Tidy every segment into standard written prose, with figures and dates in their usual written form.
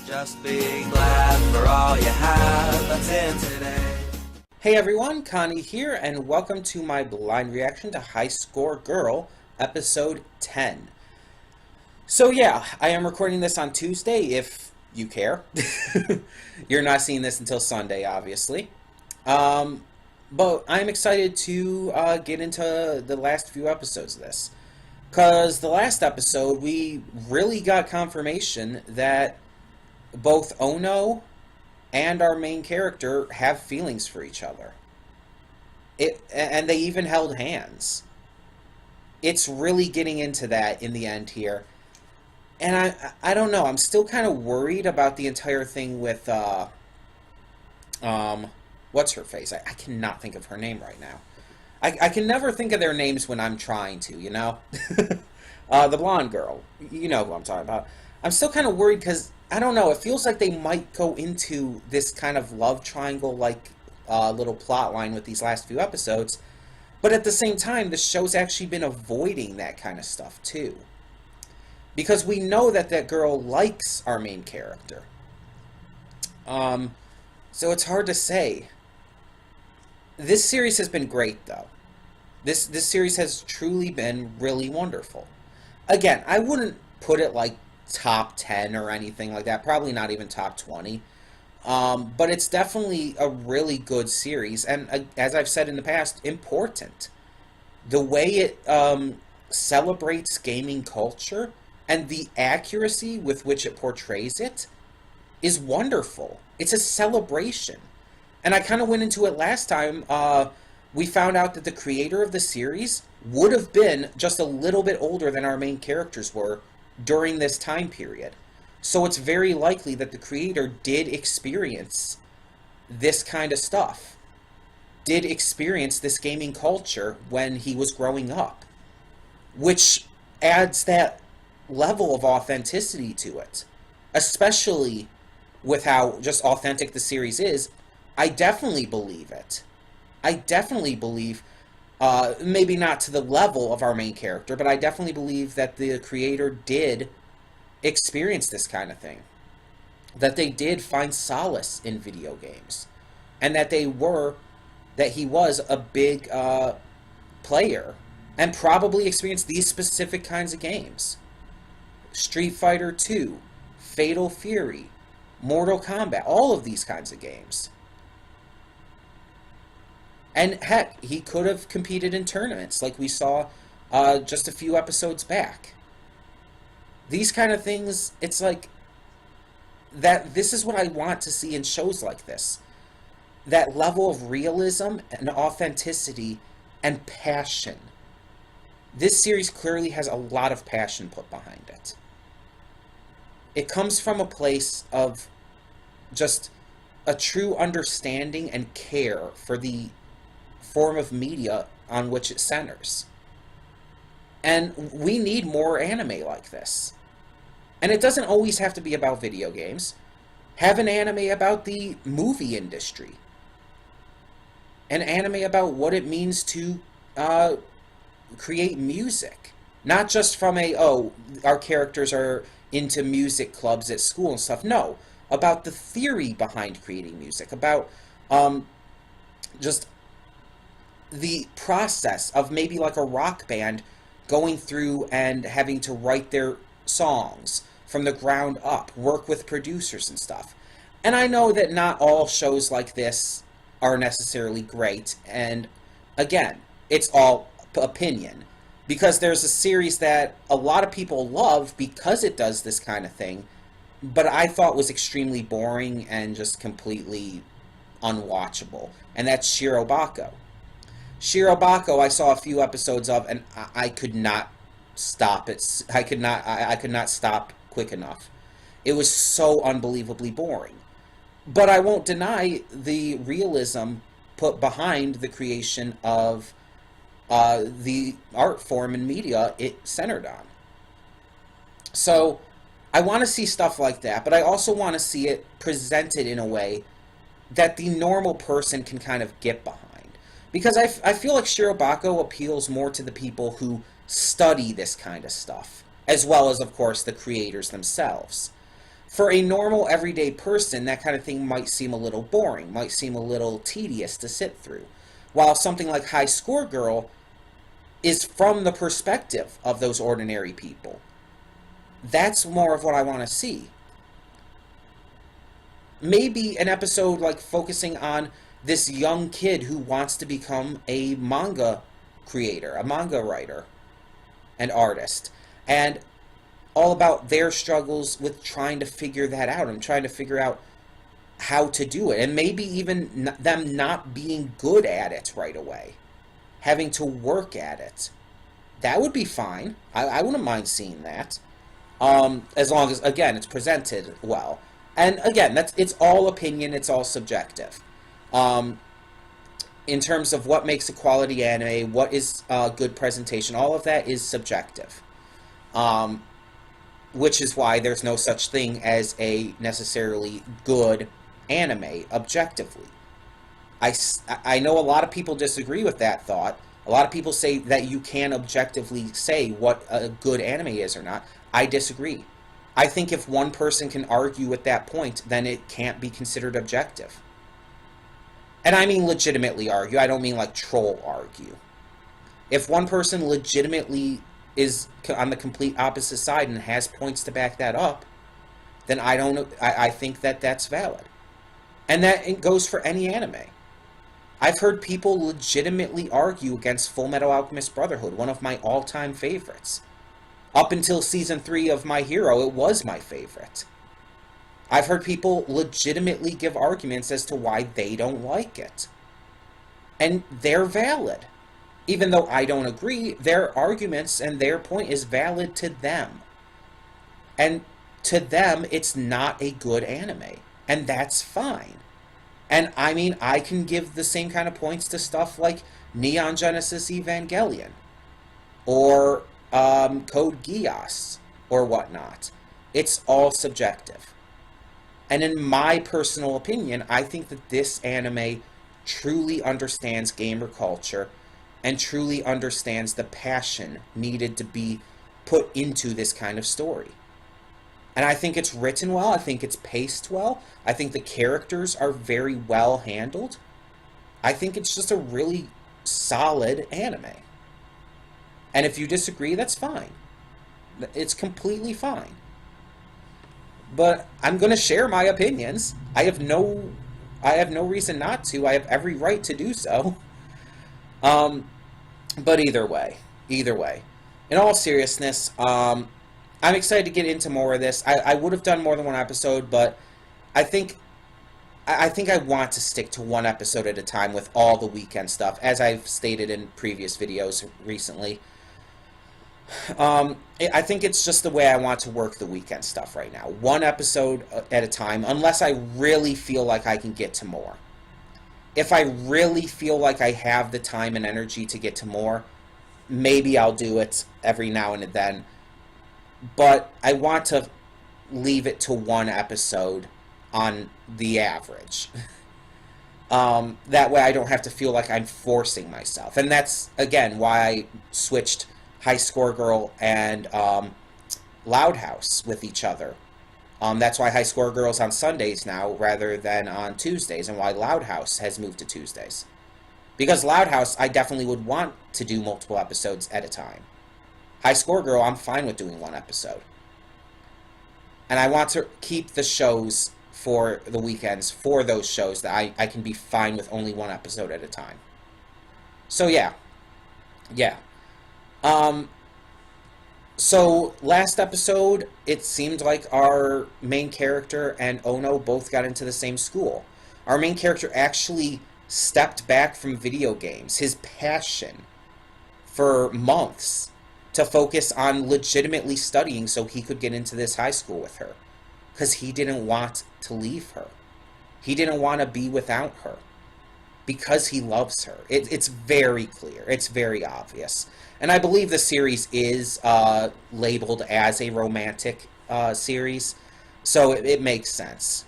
Just be glad for all you have that's in today. Hey everyone, Connie here, and welcome to my blind reaction to High Score Girl, episode 10. So yeah, I am recording this on Tuesday, if you care. You're not seeing this until Sunday, obviously. But I'm excited to get into the last few episodes of this. Because the last episode, we really got confirmation that both Ono and our main character have feelings for each other. And they even held hands. It's really getting into that in the end here. And I don't know, I'm still kind of worried about the entire thing with, what's her face? I cannot think of her name right now. I can never think of their names when I'm trying to, you know? The blonde girl. You know who I'm talking about. I'm still kind of worried because, I don't know, it feels like they might go into this kind of love triangle-like little plot line with these last few episodes. But at the same time, the show's actually been avoiding that kind of stuff, too. Because we know that that girl likes our main character. So it's hard to say. This series has been great, though. This series has truly been really wonderful. Again, I wouldn't put it like top 10 or anything like that. Probably not even top 20. But it's definitely a really good series. And as I've said in the past, important. The way it celebrates gaming culture and the accuracy with which it portrays it is wonderful. It's a celebration. And I kind of went into it last time. We found out that the creator of the series would have been just a little bit older than our main characters were during this time period. So it's very likely that the creator did experience this kind of stuff. Did experience this gaming culture when he was growing up. Which adds that level of authenticity to it. Especially with how just authentic the series is. I definitely believe it. I definitely believe, maybe not to the level of our main character, but I definitely believe that the creator did experience this kind of thing. That they did find solace in video games. And that he was a big player. And probably experienced these specific kinds of games. Street Fighter 2, Fatal Fury, Mortal Kombat, all of these kinds of games. And heck, he could have competed in tournaments like we saw just a few episodes back. These kind of things, it's like, this is what I want to see in shows like this. That level of realism and authenticity and passion. This series clearly has a lot of passion put behind it. It comes from a place of just a true understanding and care for the form of media on which it centers. And we need more anime like this. And it doesn't always have to be about video games. Have an anime about the movie industry. An anime about what it means to create music. Not just from our characters are into music clubs at school and stuff. No. About the theory behind creating music. About just the process of maybe like a rock band going through and having to write their songs from the ground up, work with producers and stuff. And I know that not all shows like this are necessarily great, and again, it's all opinion. Because there's a series that a lot of people love because it does this kind of thing, but I thought was extremely boring and just completely unwatchable, and that's Shirobako. Shirobako, I saw a few episodes of, and I could not stop it. I could not stop quick enough. It was so unbelievably boring. But I won't deny the realism put behind the creation of the art form and media it centered on. So I want to see stuff like that, but I also want to see it presented in a way that the normal person can kind of get behind. Because I feel like Shirobako appeals more to the people who study this kind of stuff, as well as, of course, the creators themselves. For a normal, everyday person, that kind of thing might seem a little boring, might seem a little tedious to sit through. While something like High Score Girl is from the perspective of those ordinary people. That's more of what I want to see. Maybe an episode like focusing on this young kid who wants to become a manga creator, a manga writer and artist, and all about their struggles with trying to figure that out and trying to figure out how to do it, and maybe even them not being good at it right away, having to work at it. That would be fine. I wouldn't mind seeing that, as long as, again, it's presented well. And again, it's all opinion, it's all subjective. In terms of what makes a quality anime, what is good presentation, all of that is subjective. Which is why there's no such thing as a necessarily good anime, objectively. I know a lot of people disagree with that thought. A lot of people say that you can objectively say what a good anime is or not. I disagree. I think if one person can argue with that point, then it can't be considered objective. And I mean legitimately argue. I don't mean like troll argue. If one person legitimately is on the complete opposite side and has points to back that up, then I think that that's valid. And that goes for any anime. I've heard people legitimately argue against Full Metal Alchemist Brotherhood, one of my all-time favorites. Up until Season 3 of My Hero, it was my favorite. I've heard people legitimately give arguments as to why they don't like it. And they're valid. Even though I don't agree, their arguments and their point is valid to them. And to them, it's not a good anime. And that's fine. And I mean, I can give the same kind of points to stuff like Neon Genesis Evangelion. Or Code Geass. Or whatnot. It's all subjective. And in my personal opinion, I think that this anime truly understands gamer culture and truly understands the passion needed to be put into this kind of story. And I think it's written well, I think it's paced well, I think the characters are very well handled. I think it's just a really solid anime. And if you disagree, that's fine. It's completely fine. But I'm going to share my opinions. I have no reason not to. I have every right to do so. But either way, in all seriousness, I'm excited to get into more of this. I would have done more than one episode, but I think I want to stick to one episode at a time with all the weekend stuff, as I've stated in previous videos recently. I think it's just the way I want to work the weekend stuff right now. One episode at a time, unless I really feel like I can get to more. If I really feel like I have the time and energy to get to more, maybe I'll do it every now and then. But I want to leave it to one episode on the average. That way I don't have to feel like I'm forcing myself. And that's, again, why I switched High Score Girl and Loud House with each other. That's why High Score Girl's on Sundays now rather than on Tuesdays, and why Loud House has moved to Tuesdays. Because Loud House, I definitely would want to do multiple episodes at a time. High Score Girl, I'm fine with doing one episode. And I want to keep the shows for the weekends, for those shows, that I can be fine with only one episode at a time. So yeah. So, last episode, it seemed like our main character and Ono both got into the same school. Our main character actually stepped back from video games, his passion, for months, to focus on legitimately studying so he could get into this high school with her. Because he didn't want to leave her. He didn't want to be without her. Because he loves her. It's very clear. It's very obvious. And I believe the series is labeled as a romantic series, so it makes sense.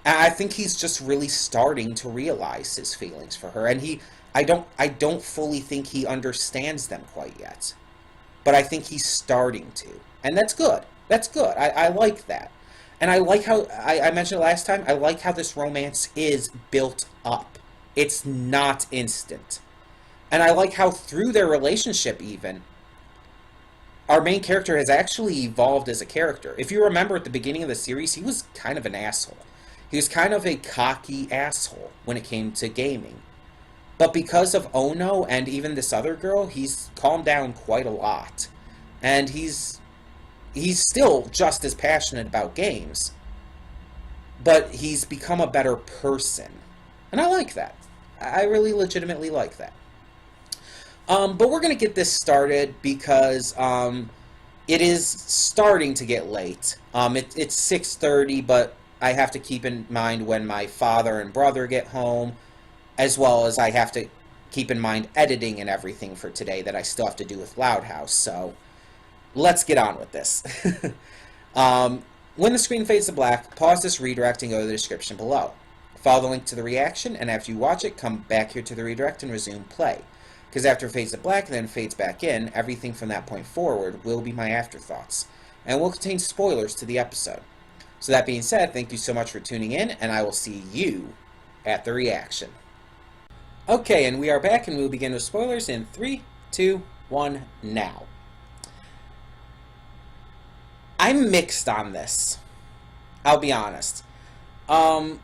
And I think he's just really starting to realize his feelings for her, and I don't fully think he understands them quite yet, but I think he's starting to, and that's good. That's good. I like that. And I like how, I mentioned last time, I like how this romance is built up. It's not instant. And I like how through their relationship even, our main character has actually evolved as a character. If you remember at the beginning of the series, he was kind of an asshole. He was kind of a cocky asshole when it came to gaming. But because of Ono and even this other girl, he's calmed down quite a lot. And he's still just as passionate about games. But he's become a better person. And I like that. I really legitimately like that. But we're going to get this started because it is starting to get late. It's 6:30, but I have to keep in mind when my father and brother get home, as well as I have to keep in mind editing and everything for today that I still have to do with Loud House. So let's get on with this. When the screen fades to black, pause this redirect and go to the description below. Follow the link to the reaction, and after you watch it, come back here to the redirect and resume play. Because after it fades to black and then fades back in, everything from that point forward will be my afterthoughts, and will contain spoilers to the episode. So that being said, thank you so much for tuning in, and I will see you at the reaction. Okay, and we are back, and we'll begin with spoilers in 3, 2, 1, now. I'm mixed on this. I'll be honest. And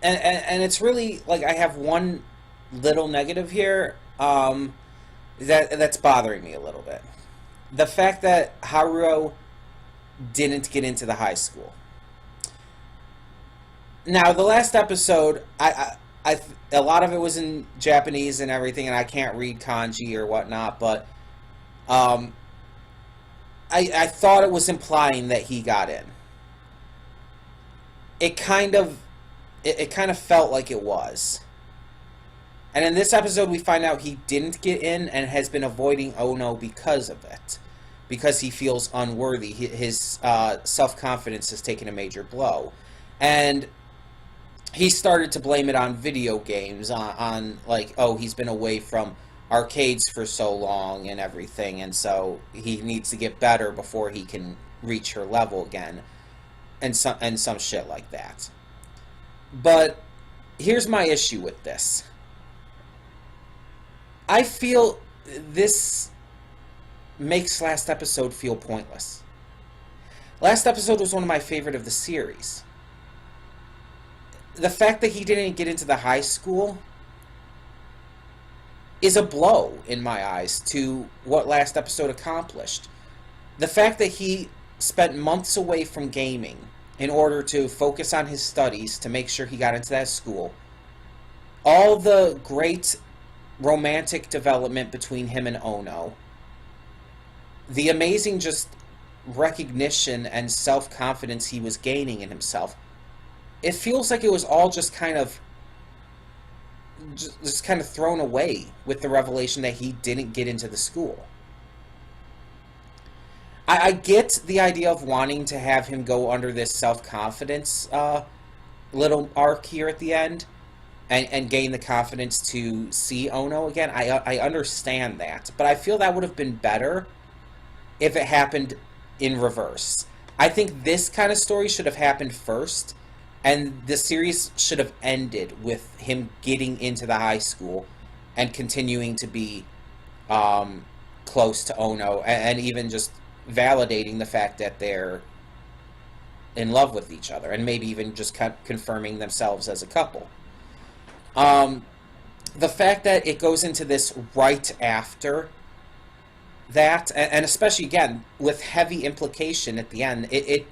it's really, like, I have one little negative here that's bothering me a little bit. The fact that Haruo didn't get into the high school. Now, the last episode, a lot of it was in Japanese and everything, and I can't read kanji or whatnot, but I thought it was implying that he got in. It kind of felt like it was. And in this episode, we find out he didn't get in and has been avoiding Ono because of it. Because he feels unworthy. His self-confidence has taken a major blow. And he started to blame it on video games. On like, oh, he's been away from arcades for so long and everything. And so he needs to get better before he can reach her level again. And some shit like that. But here's my issue with this. I feel this makes last episode feel pointless. Last episode was one of my favorite of the series. The fact that he didn't get into the high school is a blow, in my eyes, to what last episode accomplished. The fact that he spent months away from gaming in order to focus on his studies to make sure he got into that school. All the great romantic development between him and Ono. The amazing just recognition and self-confidence he was gaining in himself. It feels like it was all just kind of thrown away with the revelation that he didn't get into the school. I get the idea of wanting to have him go under this self-confidence little arc here at the end and gain the confidence to see Ono again. I understand that, but I feel that would have been better if it happened in reverse. I think this kind of story should have happened first, and the series should have ended with him getting into the high school and continuing to be close to Ono, and even just validating the fact that they're in love with each other, and maybe even just confirming themselves as a couple. The fact that it goes into this right after that, and especially, again, with heavy implication at the end, it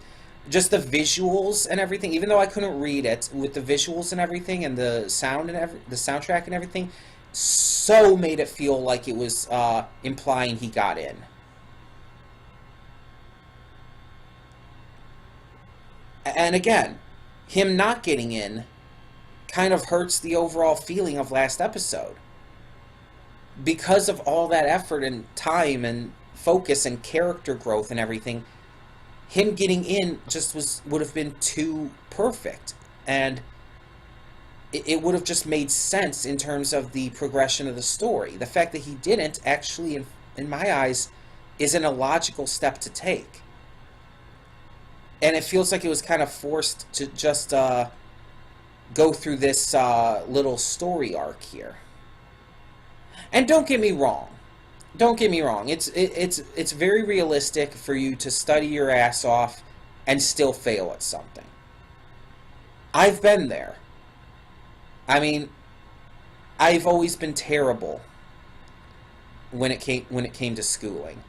just the visuals and everything, even though I couldn't read it, with the visuals and everything, and the sound and the soundtrack and everything, so made it feel like it was implying he got in. And again, him not getting in kind of hurts the overall feeling of last episode. Because of all that effort and time and focus and character growth and everything, him getting in just would have been too perfect. And it would have just made sense in terms of the progression of the story. The fact that he didn't actually, in my eyes, isn't a logical step to take. and it feels like it was kind of forced to just go through this little story arc here. And don't get me wrong. Don't get me wrong. It's very realistic for you to study your ass off and still fail at something. I've been there. I mean, I've always been terrible when it came to schooling.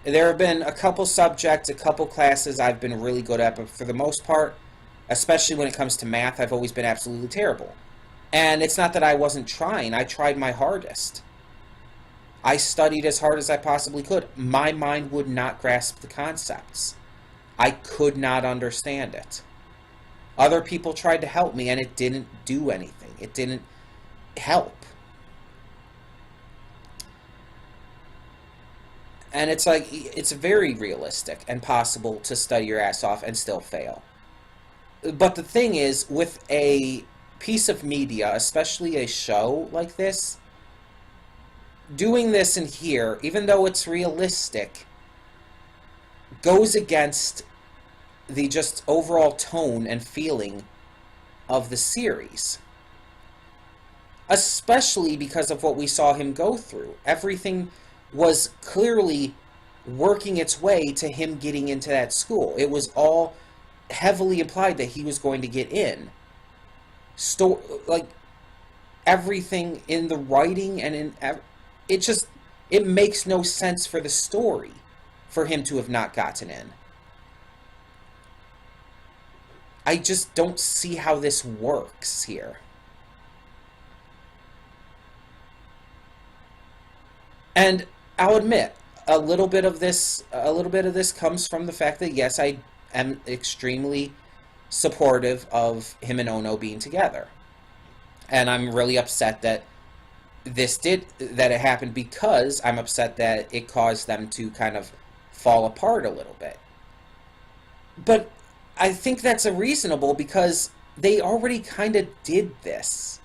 There have been a couple subjects, a couple classes I've been really good at, but for the most part, especially when it comes to math, I've always been absolutely terrible. And it's not that I wasn't trying. I tried my hardest. I studied as hard as I possibly could. My mind would not grasp the concepts. I could not understand it. Other people tried to help me, and it didn't do anything. It didn't help. And it's like, it's very realistic and possible to study your ass off and still fail. But the thing is, with a piece of media, especially a show like this, doing this in here, even though it's realistic, goes against the just overall tone and feeling of the series. Especially because of what we saw him go through. Everything was clearly working its way to him getting into that school. It was all heavily implied that he was going to get in. Like, everything in the writing and in... It makes no sense for the story for him to have not gotten in. I just don't see how this works here. And I'll admit, a little bit of this comes from the fact that, yes, I am extremely supportive of him and Ono being together. And I'm really upset that it happened, because I'm upset that it caused them to kind of fall apart a little bit. But I think that's reasonable, because they already kind of did this.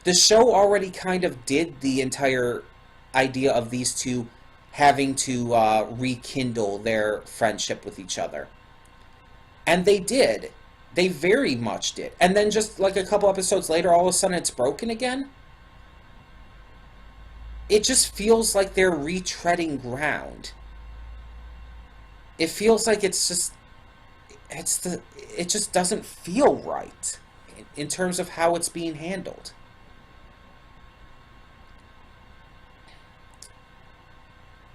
The show already kind of did the entire idea of these two having to rekindle their friendship with each other. And they did. They very much did. And then just like a couple episodes later, all of a sudden it's broken again. It just feels like they're retreading ground. It feels like it just doesn't feel right in terms of how it's being handled.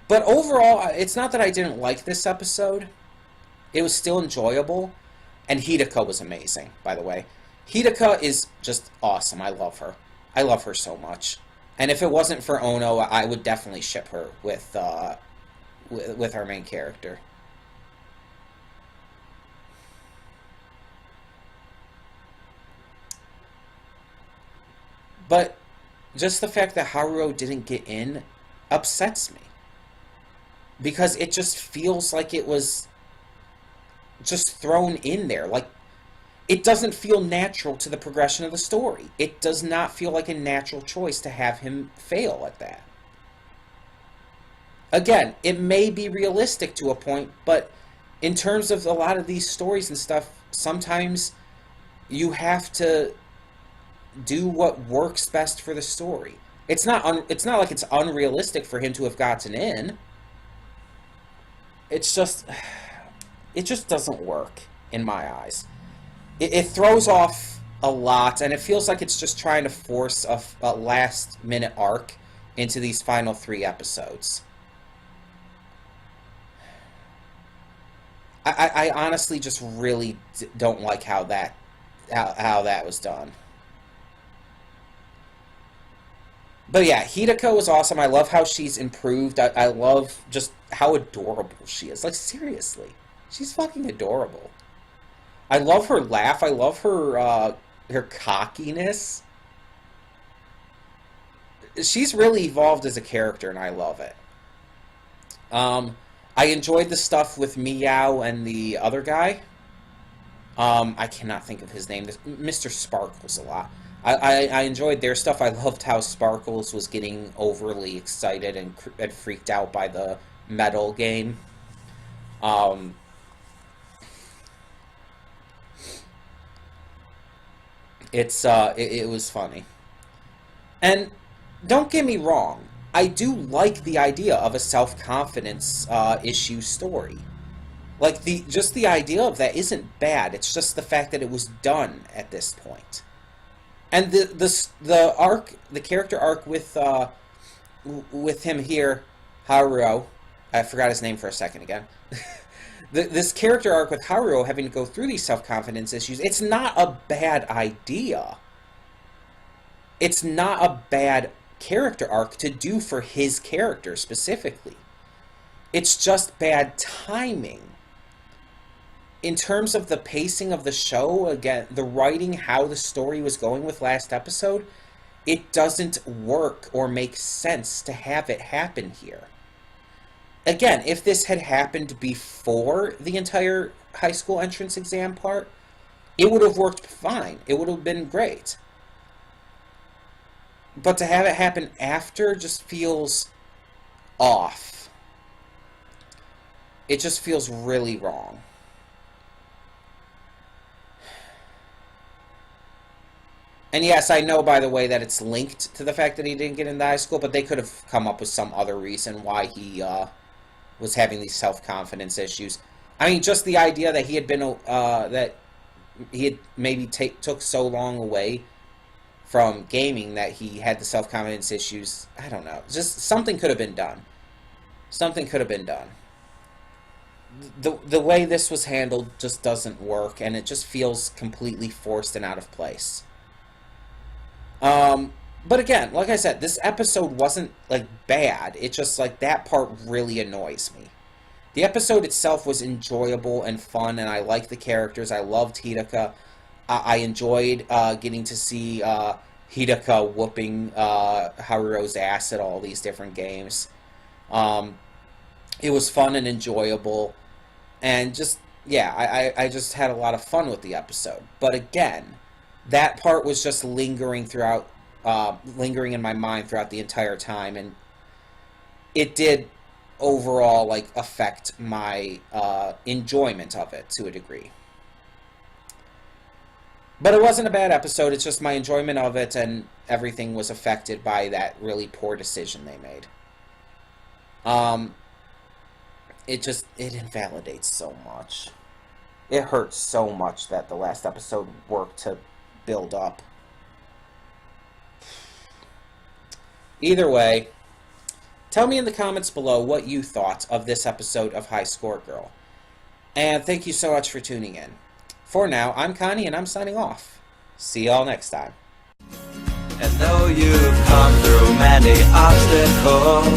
But overall, it's not that I didn't like this episode. It was still enjoyable. And Hidaka was amazing, by the way. Hidaka is just awesome. I love her. I love her so much. And if it wasn't for Ono, I would definitely ship her with our main character. But just the fact that Haruo didn't get in upsets me. Because it just feels like it was just thrown in there. Like, it doesn't feel natural to the progression of the story. It does not feel like a natural choice to have him fail at that. Again, it may be realistic to a point, but in terms of a lot of these stories and stuff, sometimes you have to do what works best for the story. It's not like it's unrealistic for him to have gotten in. It just doesn't work in my eyes. It throws off a lot, and it feels like it's just trying to force a last-minute arc into these final 3 episodes. I honestly just really don't like how that was done. But yeah, Hidaka was awesome. I love how she's improved. I love just how adorable she is. Like, seriously. She's fucking adorable. I love her laugh. I love her cockiness. She's really evolved as a character, and I love it. I enjoyed the stuff with Meow and the other guy. I cannot think of his name. Mr. Sparkles a lot. I enjoyed their stuff. I loved how Sparkles was getting overly excited and freaked out by the metal game. It was funny. And don't get me wrong, I do like the idea of a self-confidence issue story. Like, just the idea of that isn't bad. It's just the fact that it was done at this point. And the arc, the character arc with him here, Haruo, I forgot his name for a second again. This character arc with Haruo having to go through these self-confidence issues, it's not a bad idea. It's not a bad character arc to do for his character specifically. It's just bad timing. In terms of the pacing of the show, again, the writing, how the story was going with last episode, it doesn't work or make sense to have it happen here. Again, if this had happened before the entire high school entrance exam part, it would have worked fine. It would have been great. But to have it happen after just feels off. It just feels really wrong. And yes, I know, by the way, that it's linked to the fact that he didn't get into high school, but they could have come up with some other reason why he was having these self-confidence issues. I mean, just the idea that he had been, that he had maybe took so long away from gaming that he had the self-confidence issues. I don't know. Just something could have been done. Something could have been done. The way this was handled just doesn't work, and it just feels completely forced and out of place. But again, like I said, this episode wasn't, like, bad. It's just, like, that part really annoys me. The episode itself was enjoyable and fun, and I liked the characters. I loved Hidaka. I enjoyed getting to see Hidaka whooping Haruo's ass at all these different games. It was fun and enjoyable. And just, yeah, I just had a lot of fun with the episode. But again, that part was just lingering in my mind throughout the entire time, and it did overall, like, affect my enjoyment of it to a degree. But it wasn't a bad episode. It's just my enjoyment of it and everything was affected by that really poor decision they made. It invalidates so much. It hurts so much that the last episode worked to build up. Either way, tell me in the comments below what you thought of this episode of High Score Girl. And thank you so much for tuning in. For now, I'm Connie and I'm signing off. See y'all next time. And though you've come through many obstacles,